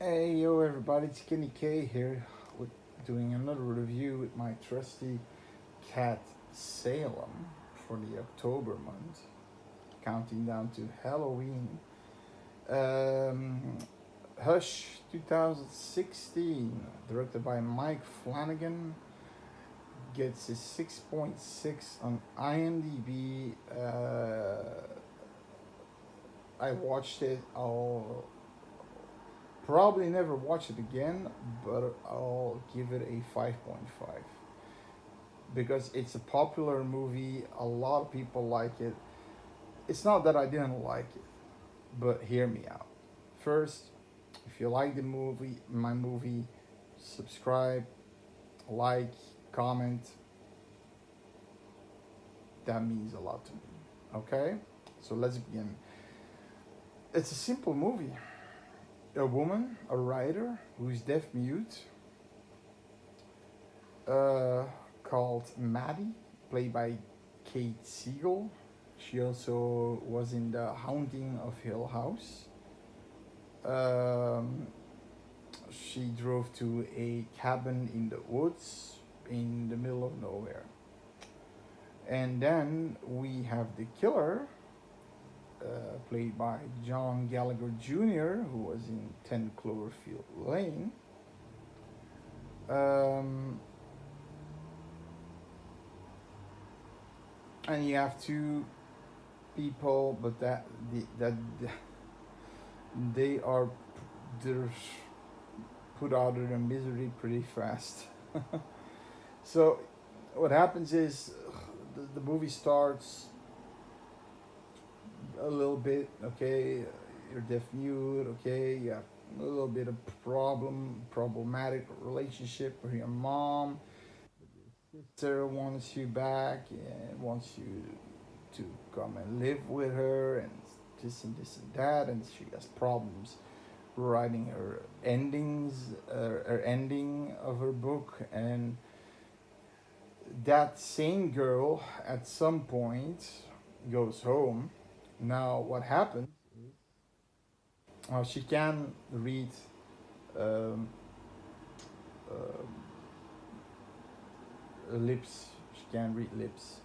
Hey yo everybody, it's Kenny K here with doing another review with my trusty cat Salem for the October month, counting down to Halloween. Um, Hush 2016, directed by Mike Flanagan, gets a 6.6 on IMDb. I watched it. I'll probably never watch it again, but I'll give it a 5.5 because it's a popular movie. A lot of people like it. It's not that I didn't like it, but hear me out. First, if you like the movie, my movie, subscribe, like, comment. That means a lot to me. Okay? So let's begin. It's a simple movie. A woman, a writer who's deaf mute, uh, called Maddie, played by Kate Siegel. She also was in The Haunting of Hill House. Um, she drove to a cabin in the woods in the middle of nowhere. And then we have the killer, played by John Gallagher Jr., who was in 10 Cloverfield Lane. Um, and you have two people, but that they are they're put out of their misery pretty fast. So what happens is the movie starts a little bit, okay, you're deaf mute, okay, you have a little bit of problematic relationship with your mom. Sister wants you back and wants you to come and live with her and this and that, and she has problems writing her her ending of her book. And that same girl at some point goes home. Now what happens is she can read um, uh, lips. She can read lips.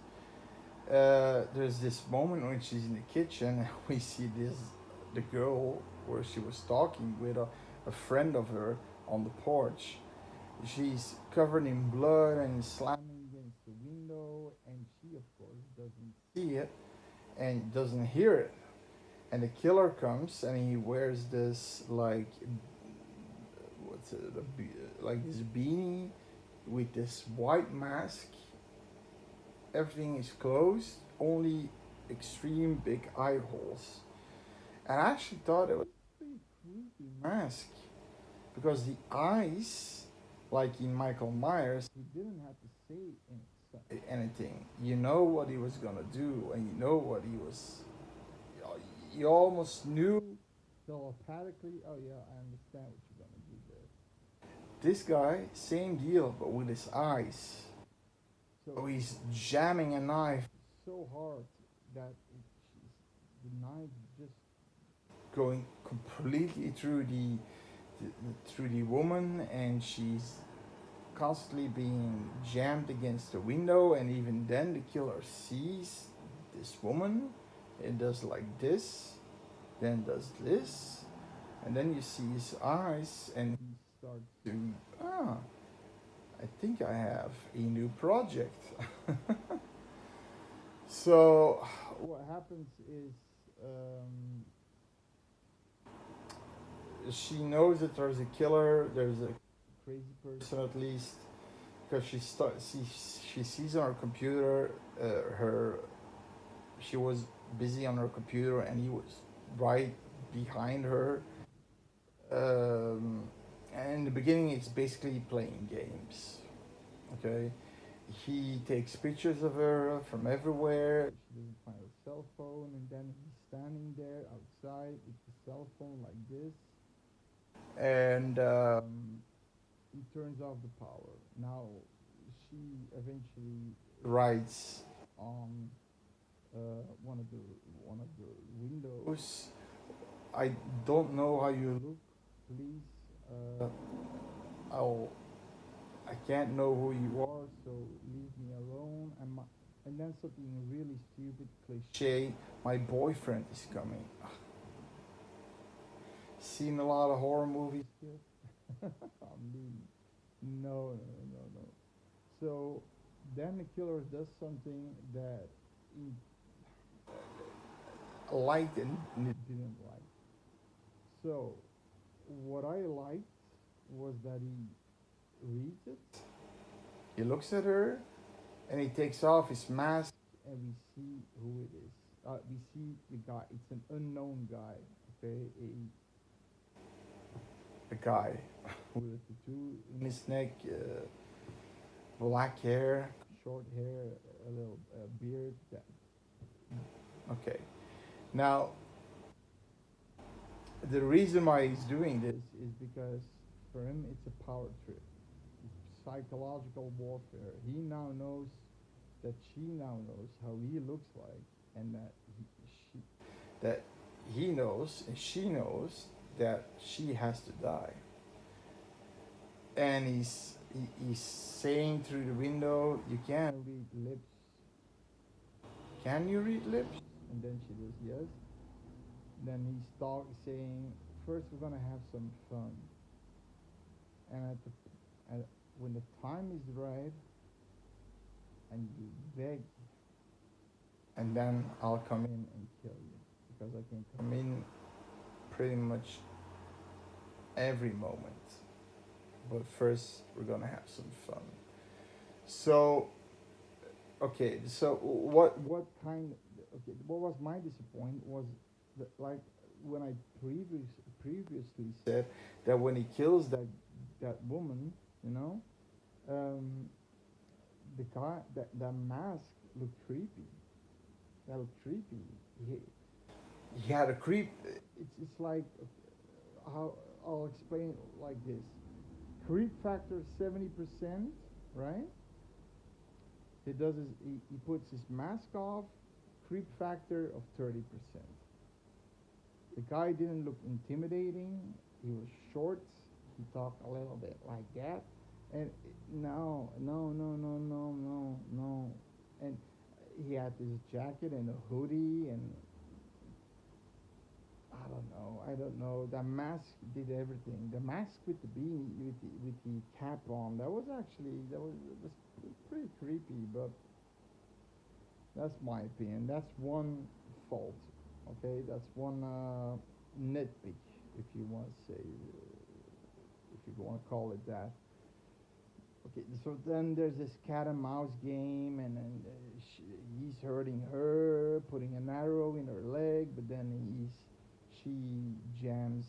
There's this moment when she's in the kitchen and we see the girl where she was talking with a friend of her on the porch. She's covered in blood and slamming against the window, and she, of course, doesn't see it and doesn't hear it. And the killer comes and he wears this, like, what's it, like this beanie with this white mask. Everything is closed, only extreme big eye holes. And I actually thought it was a pretty creepy mask because the eyes, like in Michael Myers, he didn't have to say anything. You know what he was gonna do, and you know what he was. You almost knew telepathically. Oh yeah, I understand what you're gonna do there. This guy, same deal, but with his eyes. So he's jamming a knife so hard that the knife just going completely through through the woman, and she's constantly being jammed against the window. And even then the killer sees this woman and does like this, then does this, and then you see his eyes and he starts to, ah, I think I have a new project. So what happens is, she knows that there's a killer, there's a crazy person at least, because she sees on her computer, her she was busy on her computer and he was right behind her. And in the beginning, it's basically playing games. Okay, he takes pictures of her from everywhere. She doesn't find her cell phone, and then he's standing there outside with the cell phone like this, and he turns off the power. Now she eventually writes on one of the windows. I don't know how you look, please. uh, I'll I can't know who you are, so leave me alone. And then something really stupid, cliche. My boyfriend is coming. Seen a lot of horror movies here. I mean, no, no, no, no. So then the killer does something that he liked and didn't like. So what I liked was that he reads it. He looks at her and he takes off his mask and we see who it is. We see the guy. It's an unknown guy. Okay, a guy with a tattoo in his neck, black hair, short hair, a little beard. That okay. Now the reason why he's doing this is because for him it's a power trip. It's psychological warfare. He now knows that she now knows how he looks like, and that he knows and she knows that she has to die. And he's saying through the window, "You can't read lips. Can you read lips?" And then she goes, "Yes." Then he's saying, "First we're gonna have some fun, and when the time is right, and you beg, and then I'll come in and kill you because I can come in pretty much every moment. But first, we're gonna have some fun." So, okay. So what kind? Okay, what was my disappointment was that, like when I previously said that when he kills that woman, you know, um, the guy that mask looked creepy. That looked creepy. He had a creep. It's like how I'll explain it like this: creep factor 70%, right? He puts his mask off, creep factor of 30%. The guy didn't look intimidating. He was short. He talked a little bit like that, and no, no, no, no, no, no, no, and he had this jacket and a hoodie and I don't know. I don't know. The mask did everything. The mask with the beanie, with the cap on. That was pretty creepy. But that's my opinion. That's one fault. Okay, that's one nitpick, if you want to say, if you want to call it that. Okay, so then there's this cat and mouse game, and he's hurting her, putting an arrow in her leg, but then she jams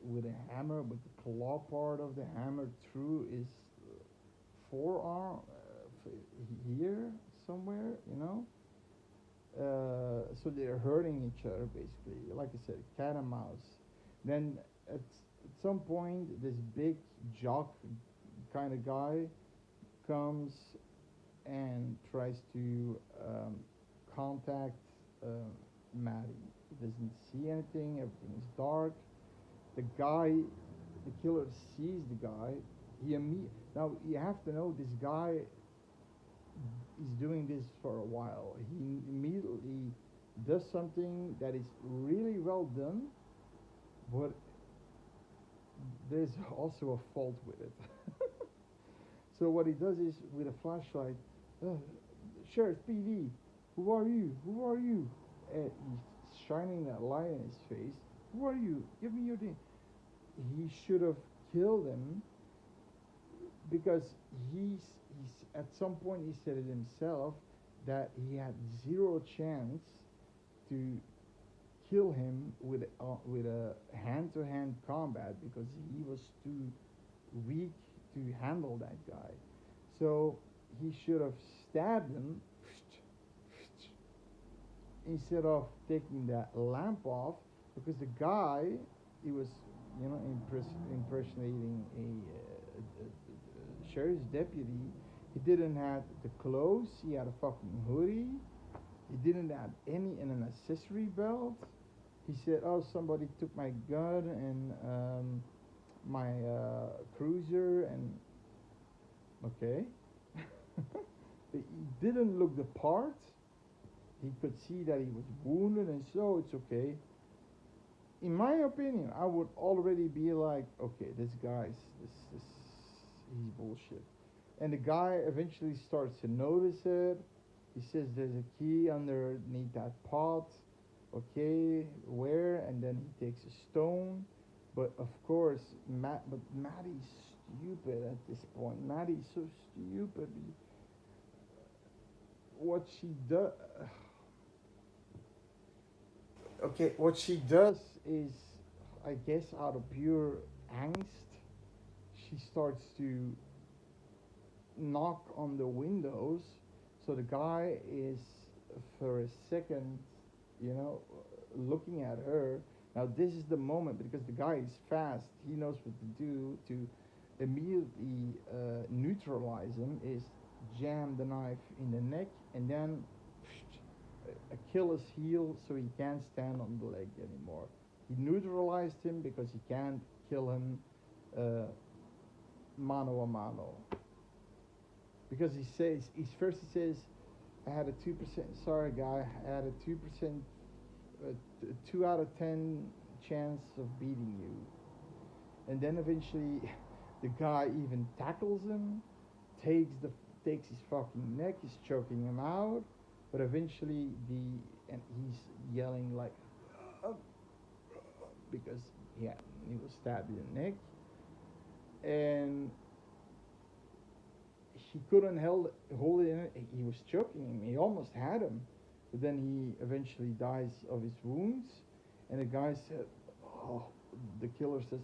with a hammer, with the claw part of the hammer through his forearm here somewhere, you know. So they're hurting each other basically, like I said, cat and mouse. Then at some point, this big jock kind of guy comes and tries to contact uh, Maddie. He doesn't see anything. Everything is dark. The killer sees the guy. Now you have to know this guy is doing this for a while. He immediately does something that is really well done, but there's also a fault with it. So what he does is with a flashlight, uh, Sheriff PD, who are you? Who are you? And he's shining that light in his face. Who are you? Give me your name. He should have killed him because he's at some point he said it himself that he had zero chance to kill him with a hand-to-hand combat because he was too weak to handle that guy. So he should have stabbed him instead of taking that lamp off because the guy he was impersonating a sheriff's deputy. He didn't have the clothes. He had a fucking hoodie. He didn't have an accessory belt. He said, "Oh, somebody took my gun and my cruiser, and okay. He didn't look the part. He could see that he was wounded, and so it's okay. In my opinion, I would already be like, okay, this he's bullshit. And the guy eventually starts to notice it. He says there's a key underneath that pot. Okay, where? And then he takes a stone. But of course, Maddie's stupid at this point. Maddie's so stupid. What she does, okay, what she does is, I guess, out of pure angst, she starts to knock on the windows. So the guy is, for a second, you know, looking at her. Now this is the moment, because the guy is fast. He knows what to do to immediately neutralize him. Is jam the knife in the neck, and then Achilles heel, so he can't stand on the leg anymore. He neutralized him because he can't kill him uh, mano a mano. Because he says, I had a 2%, sorry guy, I had a 2%, 2 out of 10 chance of beating you. And then eventually the guy even tackles him, takes his fucking neck, he's choking him out, but eventually and he's yelling like, "Uh," because he was stabbed in the neck, and he couldn't hold it in. He was choking him. He almost had him, but then he eventually dies of his wounds. And the guy said, "Oh," the killer says,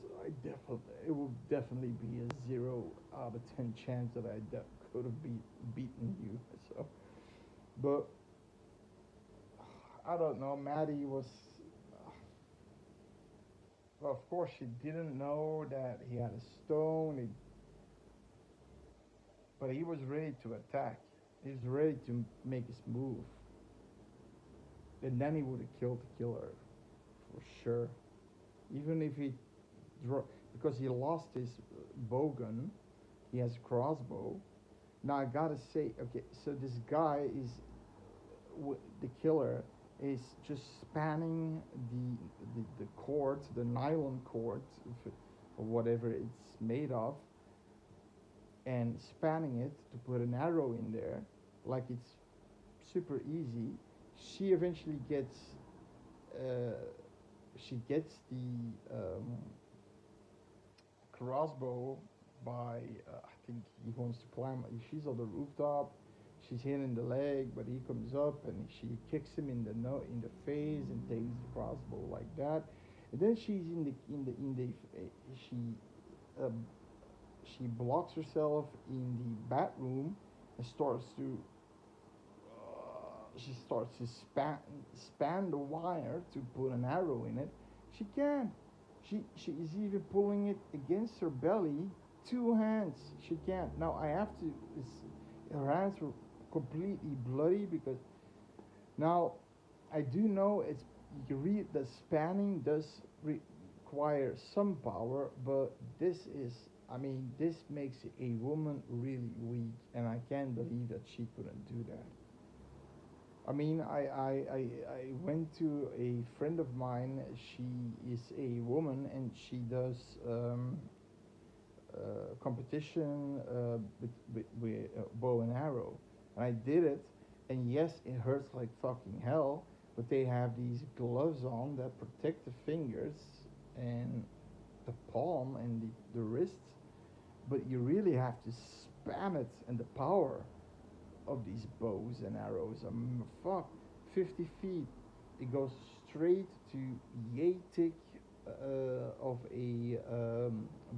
it will definitely be a 0 out of 10 chance that could have beaten you." So, but I don't know. Maddie was, well, of course, she didn't know that he had a stone. But he was ready to attack. He was ready to make his move. And then he would have killed the killer for sure. Even if because he lost his bow gun, he has a crossbow. Now I gotta say, okay, so this guy is, the killer is just spanning the cord, the nylon cord, or whatever it's made of, and spanning it to put an arrow in there, like it's super easy. She eventually gets, uh, she gets the crossbow by, I think he wants to climb. She's on the rooftop. She's hit in the leg, but he comes up and she kicks him in the in the face and takes the crossbow like that. And then she's she uh, she blocks herself in the bathroom and starts to she starts to span the wire to put an arrow in it. She can't. She is even pulling it against her belly. Two hands. She can't. Now I have to. Her hands were completely bloody because now I do know it's, you read the spanning does require some power, but this is, I mean, this makes a woman really weak, and I can't believe that she couldn't do that. I mean, I went to a friend of mine. She is a woman, and she does competition with bow and arrow. And I did it, and yes, it hurts like fucking hell. But they have these gloves on that protect the fingers and the palm and the wrists. But you really have to spam it, and the power of these bows and arrows. Fuck, 50 feet. It goes straight to Yatik of a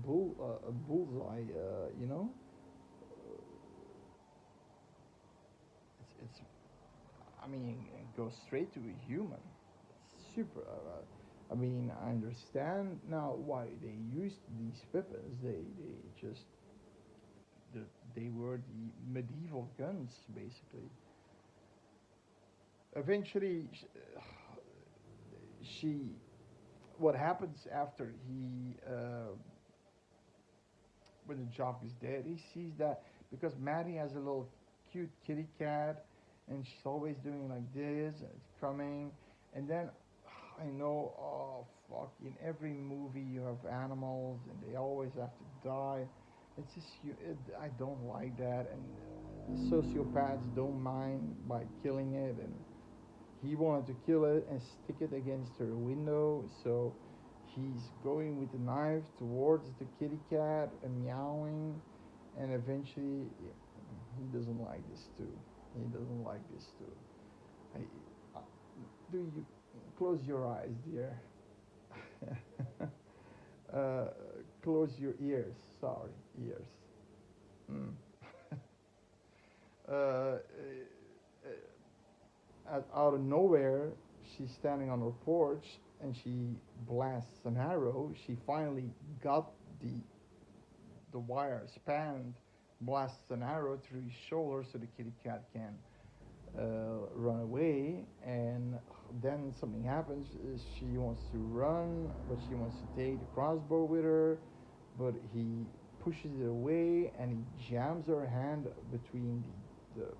bullseye. You know, it's. I mean, it goes straight to a human. It's super. I mean, I understand now why they used these weapons. They just the, they were the medieval guns basically. Eventually, she what happens after he when the jock is dead. He sees that because Maddie has a little cute kitty cat, and she's always doing like this, and it's coming, and then I know, oh fuck, in every movie you have animals, and they always have to die. It's just I don't like that, and sociopaths don't mind by killing it, and he wanted to kill it and stick it against her window, so he's going with the knife towards the kitty cat and meowing, and eventually he doesn't like this too. He doesn't like this too. I, do you close your eyes, dear? uh, Close your ears. Sorry, ears. Mm. uh, Out of nowhere, she's standing on her porch and she blasts an arrow. She finally got the the wire spanned, blasts an arrow through his shoulder so the kitty cat can run away. And then something happens. She wants to run, but she wants to take the crossbow with her, but he pushes it away and he jams her hand between the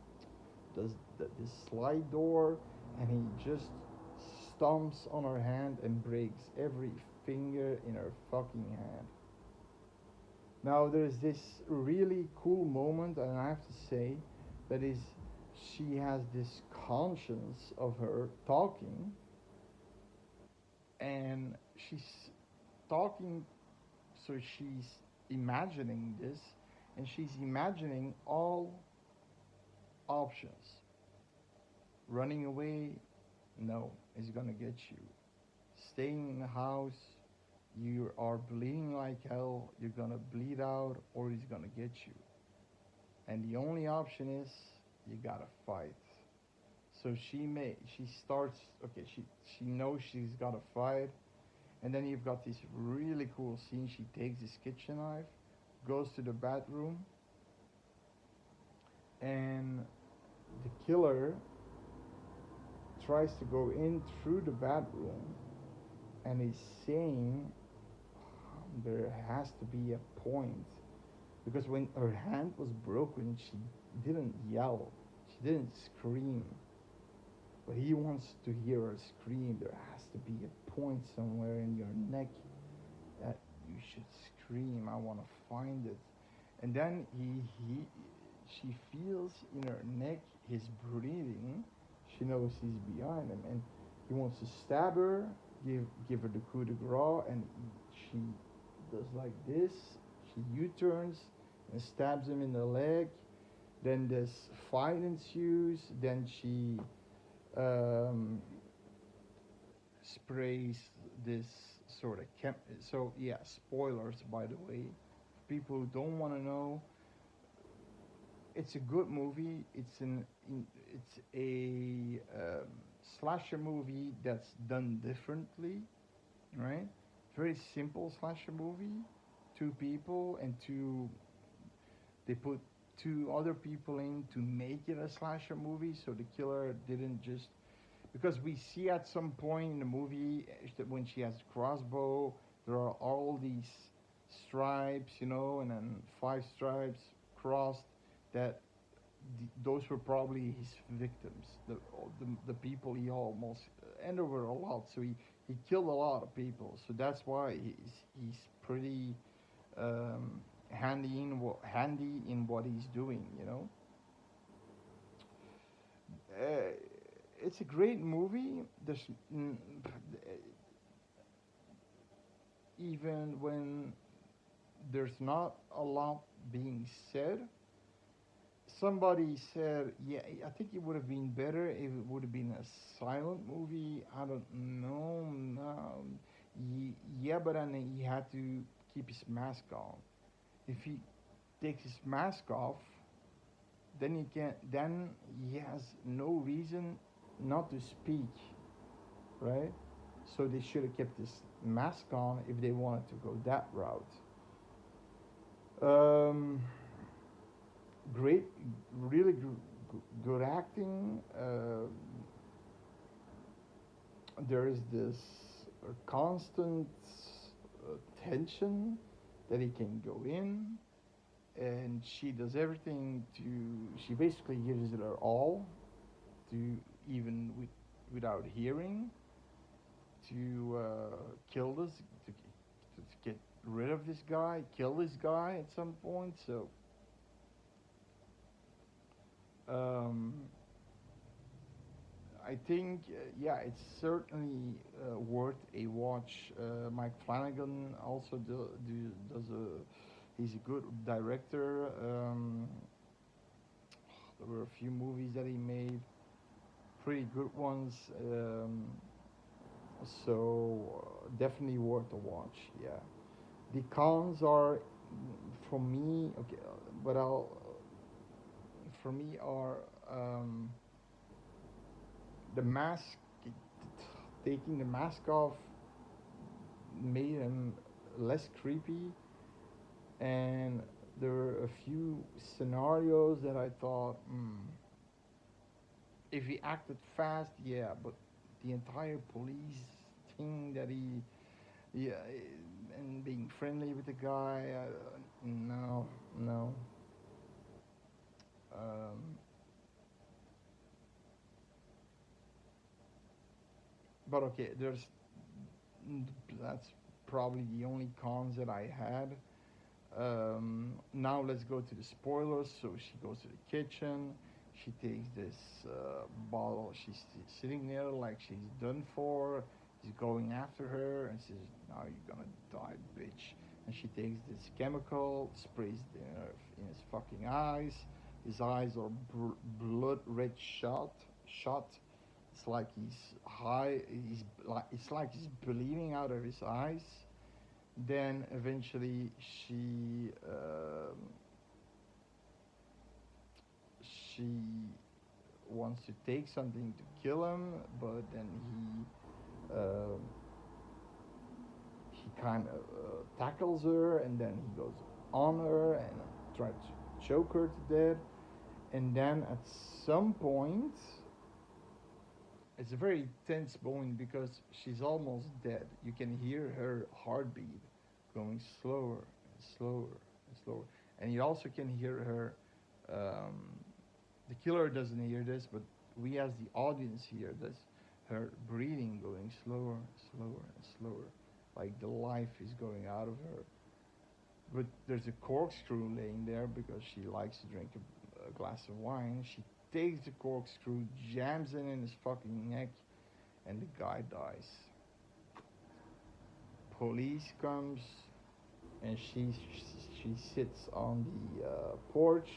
this slide door, and he just stomps on her hand and breaks every finger in her fucking hand. Now there's this really cool moment, and I have to say, that is, she has this conscience of her talking, and she's talking, so she's imagining this, and she's imagining all options. Running away, no, it's gonna get you. Staying in the house, you are bleeding like hell, you're gonna bleed out, or it's gonna get you. And the only option is you gotta fight. So she starts, okay, she knows she's gotta fight, and then you've got this really cool scene. She takes this kitchen knife, goes to the bathroom, and the killer tries to go in through the bathroom, and he's saying there has to be a point, because when her hand was broken, she didn't yell, she didn't scream, but he wants to hear her scream. There has to be a point somewhere in your neck that you should scream. I want to find it. And then she feels in her neck his breathing. She knows he's behind him, and he wants to stab her, give her the coup de grace, and she does like this. She U-turns and stabs him in the leg. Then this fight ensues. Then she um, sprays this sort of So yeah, spoilers by the way. People who don't want to know, it's a good movie. It's a slasher movie that's done differently, right? Very simple slasher movie. Two people and two they put two other people in to make it a slasher movie, so the killer didn't just, because we see at some point in the movie that when she has a crossbow, there are all these stripes, and then five stripes crossed. That those were probably his victims, the people he almost, and there were a lot. So he killed a lot of people. So that's why he's pretty handy in what he's doing. Uh, it's a great movie. Even when there's not a lot being said, somebody said, yeah, I think it would have been better if it would have been a silent movie. I don't know. No. Yeah, but then he had to keep his mask on. If he takes his mask off, then he has no reason not to speak, right? So they should have kept this mask on if they wanted to go that route. Um, Great, really good acting. There is this constant tension that he can go in. and she does everything to. She basically gives it her all to, even without hearing, to kill this, to get rid of this guy, kill this guy at some point. So um, I think, yeah, it's certainly worth a watch. Mike Flanagan also does a. He's a good director. There were a few movies that he made, pretty good ones. So definitely worth a watch. Yeah, the cons are, for me, okay, but I'll for me are the mask. Taking the mask off made him less creepy, and there were a few scenarios that I thought, if he acted fast, yeah, but the entire police thing that he, yeah, and being friendly with the guy, no, no. Um, but okay, that's probably the only cons that I had. Now let's go to the spoilers. So she goes to the kitchen. She takes this bottle. She's sitting there like she's done for. He's going after her and says, "Now you're gonna die, bitch." And she takes this chemical, sprays in his fucking eyes. His eyes are blood red shot. It's like he's high. It's like he's bleeding out of his eyes. Then eventually she wants to take something to kill him, but then he kind of tackles her, and then he goes on her and tries to choke her to death. And then at some point, it's a very tense moment because she's almost dead. You can hear her heartbeat going slower and slower and slower, and you also can hear her. The killer doesn't hear this, but we as the audience hear this. Her breathing going slower, and slower, and slower, like the life is going out of her. But there's a corkscrew laying there because she likes to drink a glass of wine. She takes the corkscrew, jams it in his fucking neck, and the guy dies. Police comes, and she sits on the porch,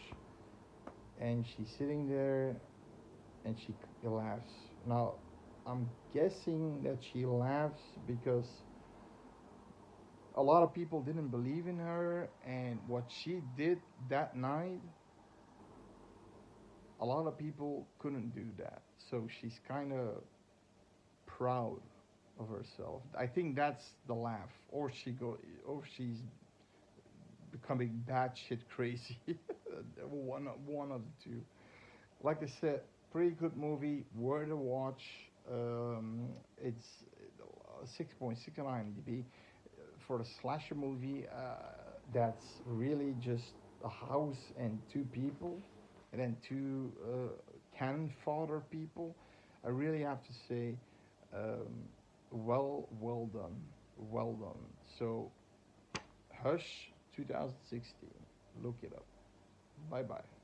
and she's sitting there, and she laughs. Now, I'm guessing that she laughs because a lot of people didn't believe in her, and what she did that night, a lot of people couldn't do that. So she's kind of proud of herself. I think that's the laugh, or she's becoming batshit crazy. One of the two. Like I said, pretty good movie, worth a watch. It's 6.6 on IMDb for a slasher movie. That's really just a house and two people, and then two cannon fodder people. I really have to say, um, well done, well done. So, Hush 2016, look it up. Bye bye.